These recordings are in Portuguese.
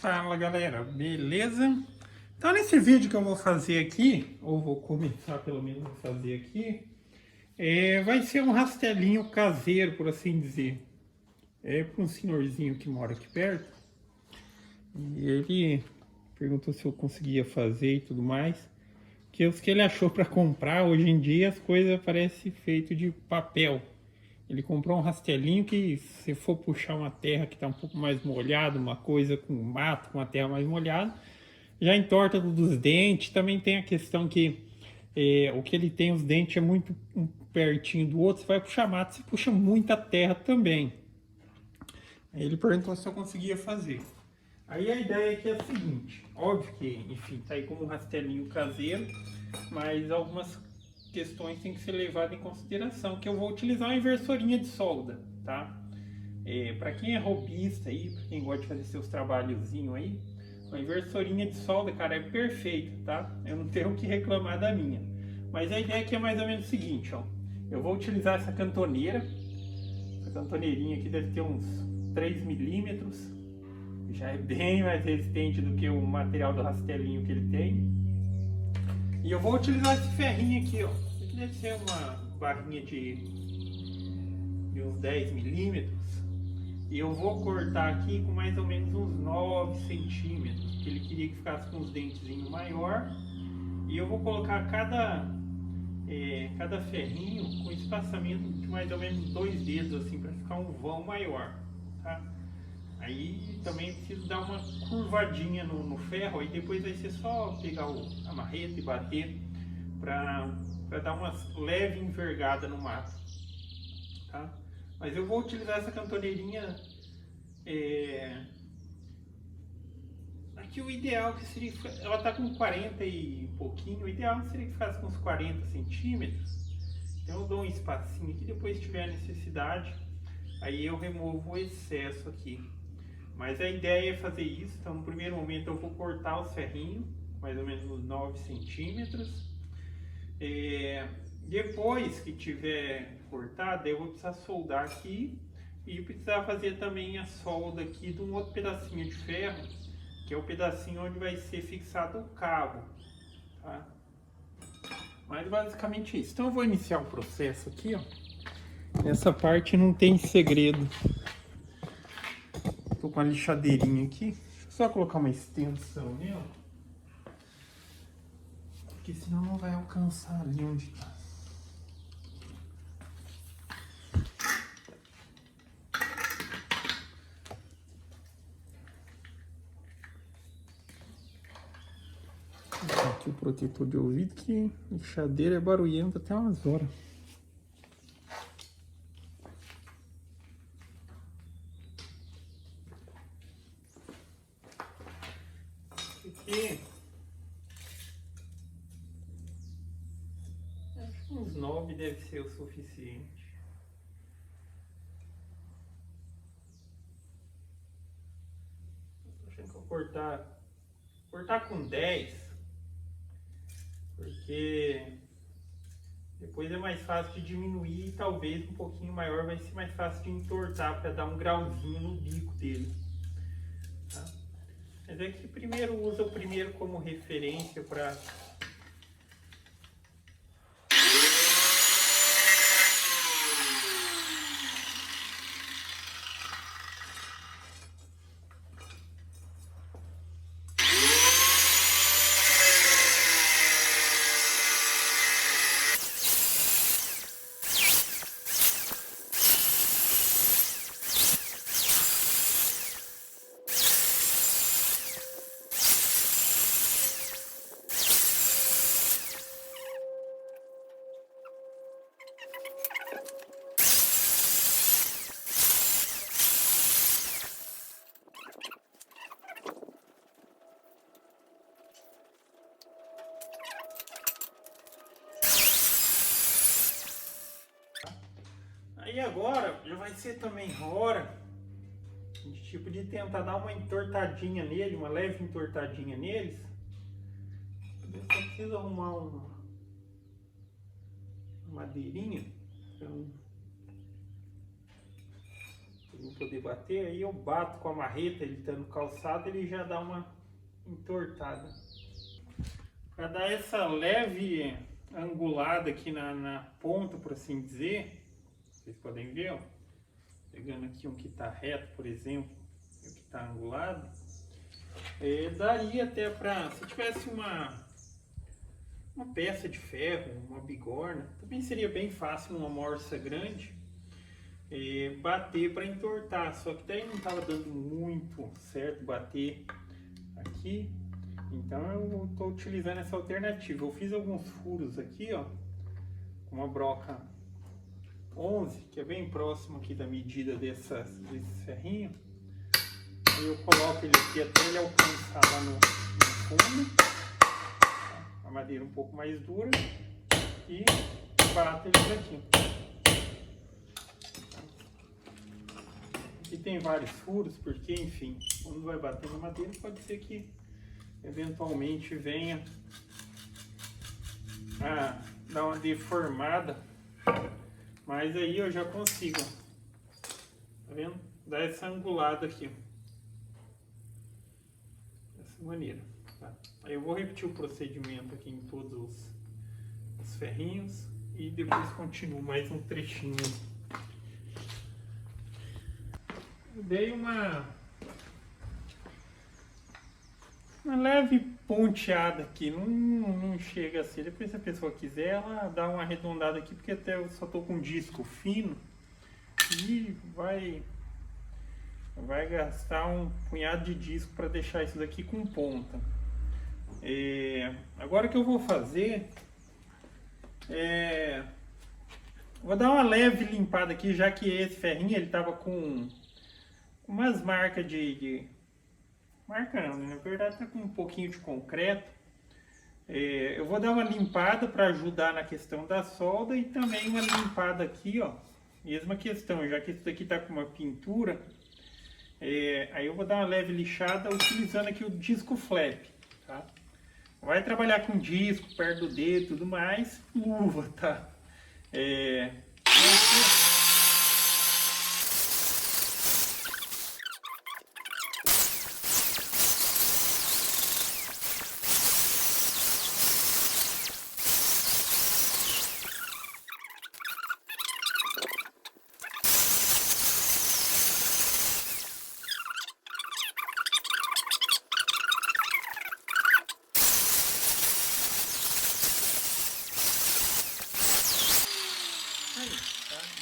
Fala galera, beleza? Então nesse vídeo que eu vou fazer aqui, ou vou começar pelo menos a fazer aqui, vai ser um rastelinho caseiro, por assim dizer. É para um senhorzinho que mora aqui perto, e ele perguntou se eu conseguia fazer e tudo mais. Que os que ele achou para comprar, hoje em dia as coisas parecem feito de papel. Ele comprou um rastelinho que, se for puxar uma terra que está um pouco mais molhada, uma coisa com mato, com a terra mais molhada, já entorta dos dentes. Também tem a questão que o que ele tem, os dentes é muito um pertinho do outro, você vai puxar mato, você puxa muita terra também. Aí ele perguntou se eu conseguia fazer. Aí a ideia aqui é a seguinte, óbvio que, enfim, tá aí como um rastelinho caseiro, mas algumas questões têm que ser levadas em consideração, que eu vou utilizar uma inversorinha de solda, tá? Para quem é robista aí, para quem gosta de fazer seus trabalhozinhos aí, a inversorinha de solda, cara, é perfeita, tá? Eu não tenho o que reclamar da minha. Mas a ideia aqui é mais ou menos o seguinte, ó. Eu vou utilizar essa cantoneira. Essa cantoneirinha aqui deve ter uns 3 milímetros. Já é bem mais resistente do que o material do rastelinho que ele tem. E eu vou utilizar esse ferrinho aqui, ó. Isso aqui deve ser uma barrinha de uns 10 milímetros. E eu vou cortar aqui com mais ou menos uns 9 centímetros, porque ele queria que ficasse com os dentezinhos maior. E eu vou colocar cada ferrinho com espaçamento de mais ou menos 2 dedos, assim, para ficar um vão maior, tá? Aí também preciso dar uma curvadinha no ferro, aí depois vai ser só pegar a marreta e bater para dar uma leve envergada no mato, tá? Mas eu vou utilizar essa cantoneirinha. Aqui o ideal que seria, ela tá com 40 e pouquinho, o ideal seria que ficasse com uns 40 centímetros. Então eu dou um espacinho aqui, depois se tiver a necessidade, aí eu removo o excesso aqui. Mas a ideia é fazer isso, então no primeiro momento eu vou cortar os ferrinhos, mais ou menos uns 9 centímetros. Depois que tiver cortado, eu vou precisar soldar aqui e precisar fazer também a solda aqui de um outro pedacinho de ferro, que é o pedacinho onde vai ser fixado o cabo, tá? Mas basicamente isso. Então eu vou iniciar o processo aqui, ó. Nessa parte não tem segredo. Tô com a lixadeirinha aqui. Deixa eu só colocar uma extensão nela, porque senão não vai alcançar ali onde tá. Aqui o protetor de ouvido, que lixadeira é barulhenta até umas horas. Aqui, acho que uns 9 deve ser o suficiente. Tô achando que eu vou cortar com 10, porque depois é mais fácil de diminuir e talvez um pouquinho maior vai ser mais fácil de entortar para dar um grauzinho no bico dele, tá? Mas é que primeiro usa o primeiro como referência para aí agora já vai ser também hora de tentar dar uma entortadinha nele, uma leve entortadinha neles. Eu só preciso arrumar uma madeirinha para não poder bater, aí eu bato com a marreta, ele estando calçado, ele já dá uma entortada. Para dar essa leve angulada aqui na ponta, por assim dizer, vocês podem ver, ó, pegando aqui um que está reto, por exemplo, e o que está angulado, daria até para, se tivesse uma peça de ferro, uma bigorna, também seria bem fácil numa morsa grande, bater para entortar, só que daí não estava dando muito certo bater aqui, então eu estou utilizando essa alternativa. Eu fiz alguns furos aqui, ó, com uma broca 11, que é bem próximo aqui da medida desse ferrinho. Aí eu coloco ele aqui até ele alcançar lá no fundo, a madeira um pouco mais dura, e bato eles aqui. Aqui tem vários furos, porque enfim, quando vai bater na madeira pode ser que eventualmente venha a dar uma deformada, mas aí eu já consigo, tá vendo? Dar essa angulada aqui, dessa maneira, tá? Aí eu vou repetir o procedimento aqui em todos os ferrinhos e depois continuo mais um trechinho. Eu dei uma leve ponteada aqui, não chega assim. Depois, se a pessoa quiser, ela dá uma arredondada aqui, porque até eu só tô com um disco fino e vai gastar um punhado de disco para deixar isso daqui com ponta. Agora o que eu vou fazer vou dar uma leve limpada aqui, já que esse ferrinho ele tava com umas marcas marca não, na verdade tá com um pouquinho de concreto. Eu vou dar uma limpada para ajudar na questão da solda e também uma limpada aqui, ó, mesma questão, já que isso daqui tá com uma pintura, aí eu vou dar uma leve lixada utilizando aqui o disco flap, tá? Vai trabalhar com disco perto do dedo e tudo mais, luva, tá?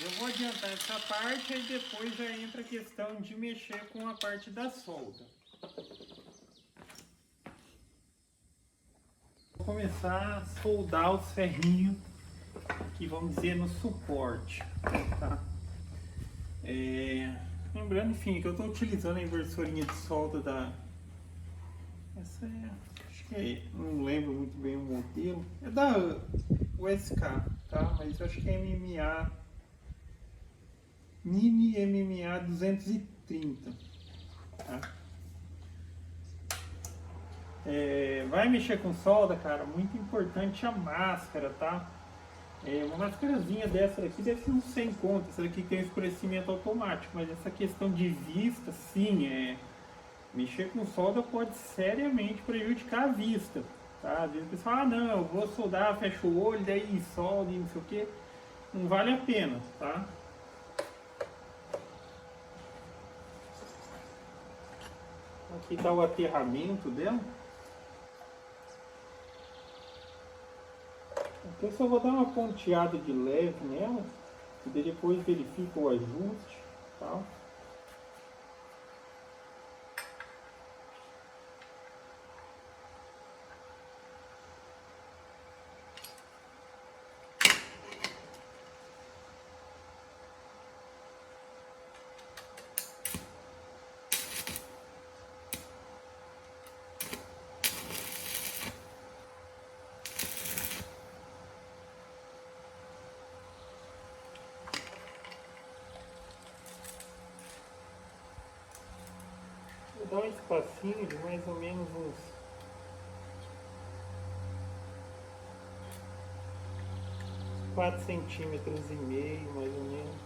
Eu vou adiantar essa parte e depois já entra a questão de mexer com a parte da solda. Vou começar a soldar os ferrinhos que vamos dizer no suporte, tá? Lembrando, enfim, que eu estou utilizando a inversorinha de solda da... Essa acho que não lembro muito bem o modelo. É da USK, tá? Mas eu acho que é MMA... Mini MMA 230, tá? Vai mexer com solda, cara, muito importante a máscara, tá? Uma máscarazinha dessa daqui deve ser uns 100 conto, essa daqui tem escurecimento automático, mas essa questão de vista, sim, mexer com solda pode seriamente prejudicar a vista, tá? Às vezes o pessoal, ah não, eu vou soldar, fecha o olho, daí solda e não sei o que, não vale a pena, tá? Aqui está o aterramento dela. Então eu só vou dar uma ponteada de leve nela, e depois verifico o ajuste, tal. Vou dar um espacinho de mais ou menos uns 4,5 centímetros, mais ou menos.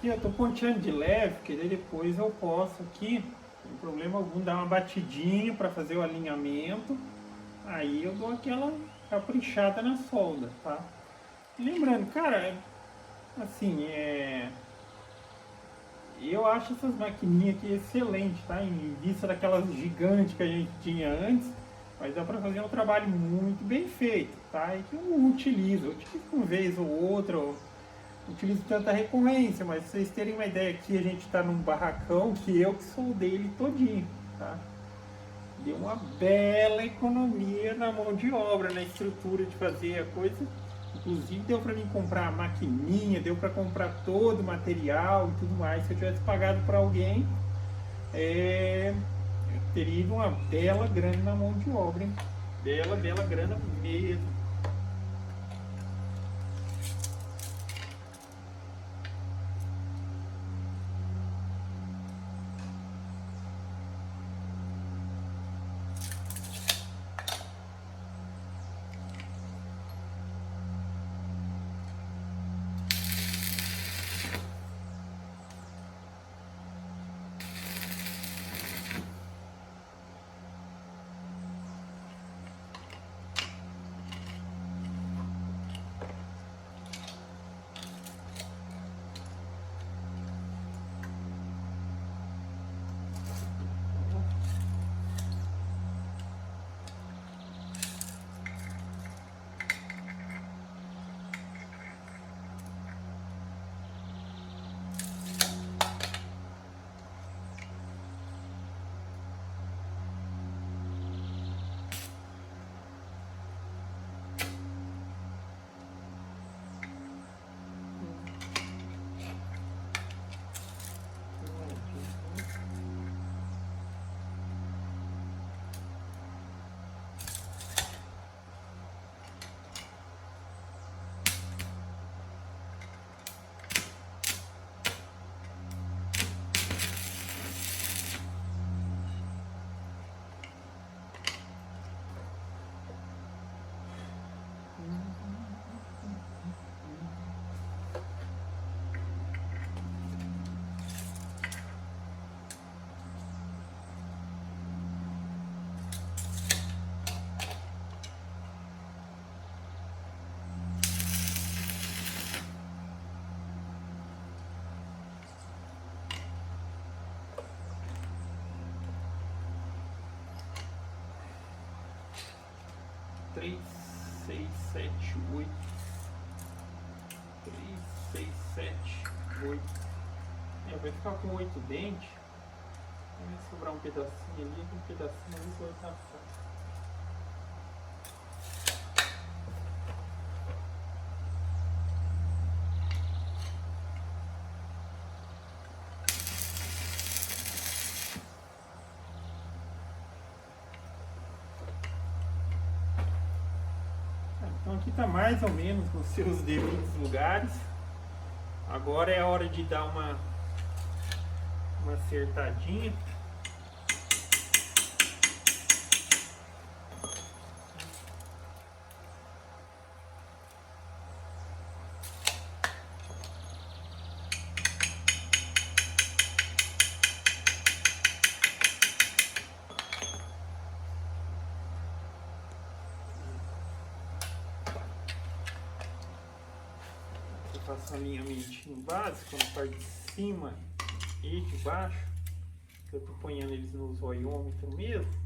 Aqui eu tô ponteando de leve, porque daí depois eu posso aqui, sem problema algum, dar uma batidinha para fazer o alinhamento. Aí eu dou aquela caprichada na solda, tá? E lembrando, cara, assim, eu acho essas maquininhas aqui excelentes, tá? Em vista daquelas gigantes que a gente tinha antes, mas dá para fazer um trabalho muito bem feito, tá? E que eu não utilizo, eu utilizo uma vez ou outra, eu não utilizo tanta recorrência, mas pra vocês terem uma ideia aqui, a gente está num barracão que eu que soldei ele todinho, tá? Deu uma bela economia na mão de obra, na estrutura de fazer a coisa. Inclusive deu para mim comprar a maquininha, deu para comprar todo o material e tudo mais. Se eu tivesse pagado para alguém, eu teria ido uma bela grana na mão de obra, hein? Bela, bela grana mesmo. Três, seis, sete, oito. 3, 6, 7, 8. Vai ficar com 8 dentes. Vai sobrar um pedacinho ali, um pedacinho ali que vai estar fácil. Então aqui está mais ou menos nos seus devidos lugares. Agora é a hora de dar uma acertadinha. Faço um alinhamentinho básico na parte de cima e de baixo, que eu tô ponhando eles no zoiômetro mesmo.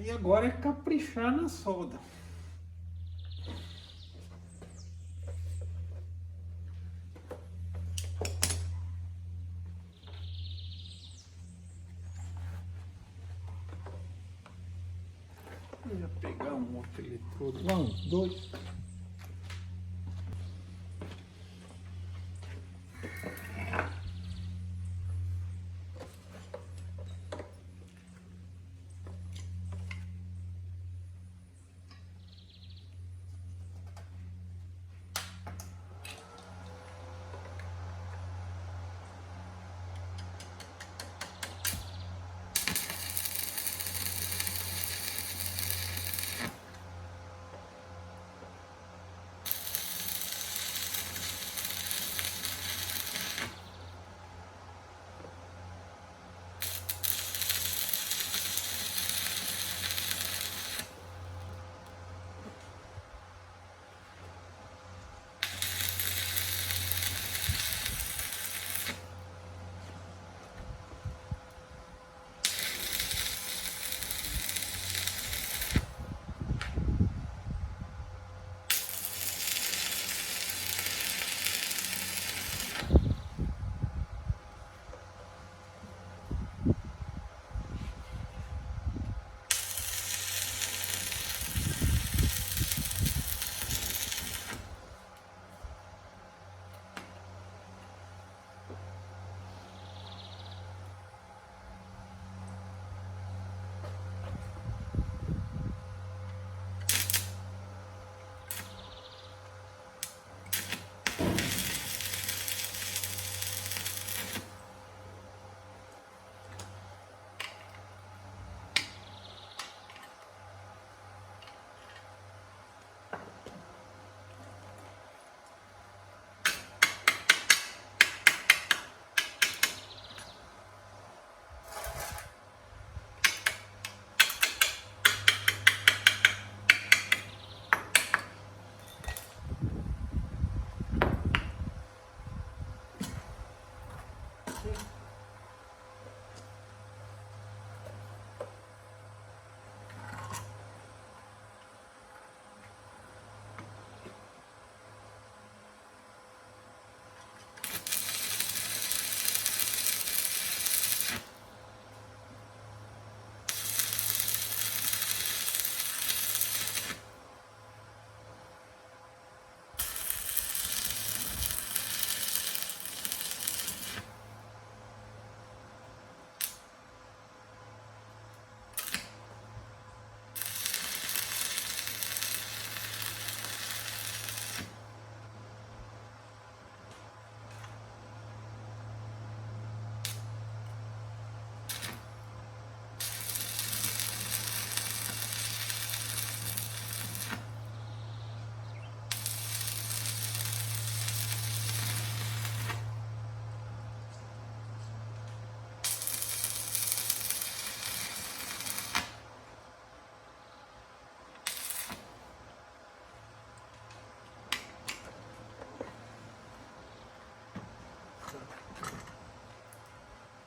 E agora é caprichar na solda. Vou pegar um outro eletrodo lá, uns dois.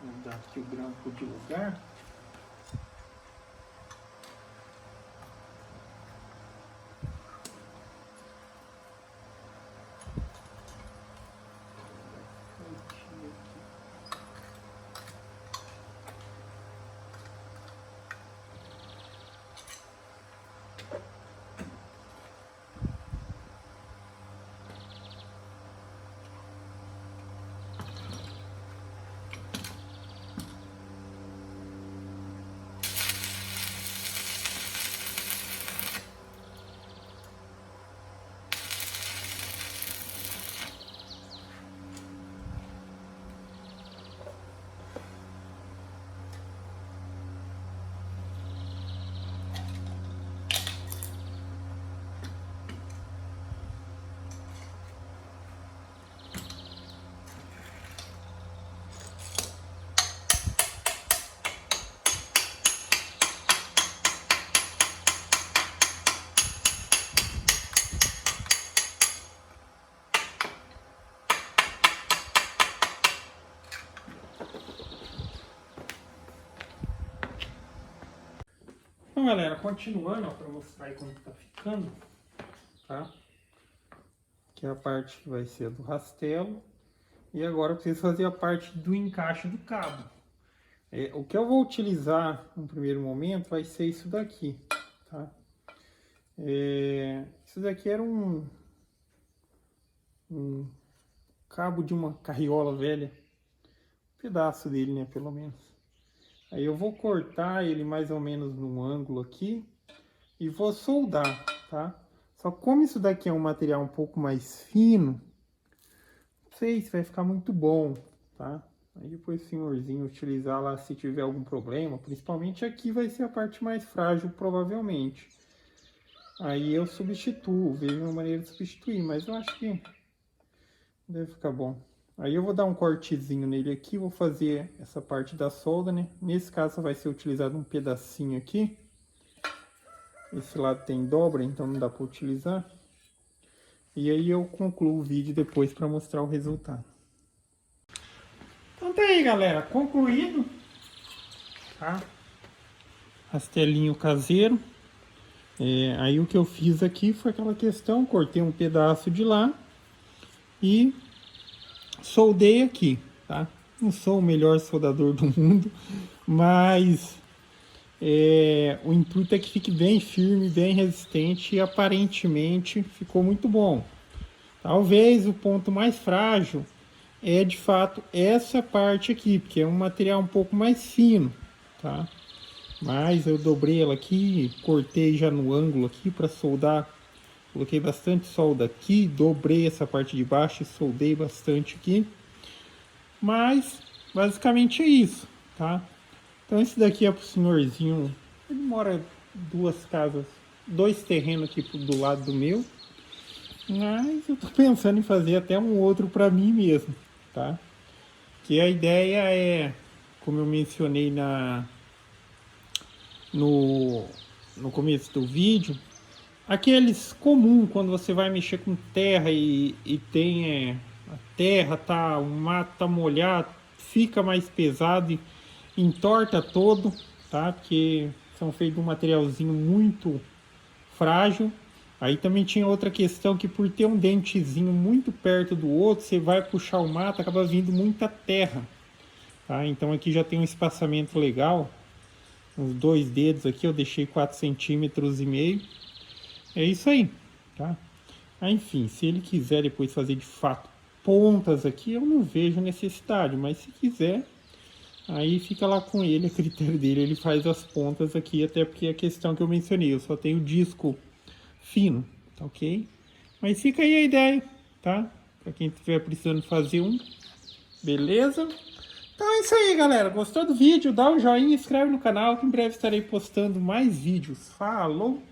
Mudar aqui o grampo de lugar. Então, galera, continuando para mostrar aí como tá ficando, tá? Que é a parte que vai ser do rastelo. E agora eu preciso fazer a parte do encaixe do cabo. O que eu vou utilizar no primeiro momento vai ser isso daqui, tá? Isso daqui era um cabo de uma carriola velha. Um pedaço dele, né, pelo menos. Aí eu vou cortar ele mais ou menos num ângulo aqui e vou soldar, tá? Só que como isso daqui é um material um pouco mais fino, não sei se vai ficar muito bom, tá? Aí depois o senhorzinho utilizar lá se tiver algum problema, principalmente aqui vai ser a parte mais frágil provavelmente. Aí eu substituo, vejo uma maneira de substituir, mas eu acho que deve ficar bom. Aí eu vou dar um cortezinho nele aqui, vou fazer essa parte da solda, né? Nesse caso vai ser utilizado um pedacinho aqui. Esse lado tem dobra, então não dá para utilizar. E aí eu concluo o vídeo depois para mostrar o resultado. Então tá aí, galera, concluído, tá? Rastelinho caseiro. Aí o que eu fiz aqui foi aquela questão, cortei um pedaço de lá e soldei aqui, tá? Não sou o melhor soldador do mundo, mas o intuito é que fique bem firme, bem resistente e aparentemente ficou muito bom. Talvez o ponto mais frágil é de fato essa parte aqui, porque é um material um pouco mais fino, tá? Mas eu dobrei ela aqui, cortei já no ângulo aqui para soldar. Coloquei bastante solda aqui, dobrei essa parte de baixo e soldei bastante aqui. Mas basicamente é isso, tá? Então esse daqui é pro senhorzinho, ele mora dois terrenos aqui do lado do meu. Mas eu tô pensando em fazer até um outro para mim mesmo, tá? Que a ideia é, como eu mencionei no começo do vídeo, aqueles comum quando você vai mexer com terra e tem a terra o mato tá molhado, fica mais pesado e entorta todo, tá? Porque são feitos de um materialzinho muito frágil. Aí também tinha outra questão que por ter um dentezinho muito perto do outro, você vai puxar o mato, acaba vindo muita terra, tá? Então aqui já tem um espaçamento legal, uns 2 dedos aqui, eu deixei 4,5 centímetros. É isso aí, tá? Enfim, se ele quiser depois fazer de fato pontas aqui, eu não vejo necessidade, mas se quiser, aí fica lá com ele, a critério dele, ele faz as pontas aqui, até porque a questão que eu mencionei, eu só tenho disco fino, tá ok? Mas fica aí a ideia, tá? Pra quem estiver precisando fazer um, beleza? Então é isso aí, galera. Gostou do vídeo? Dá um joinha, inscreve no canal que em breve estarei postando mais vídeos. Falou!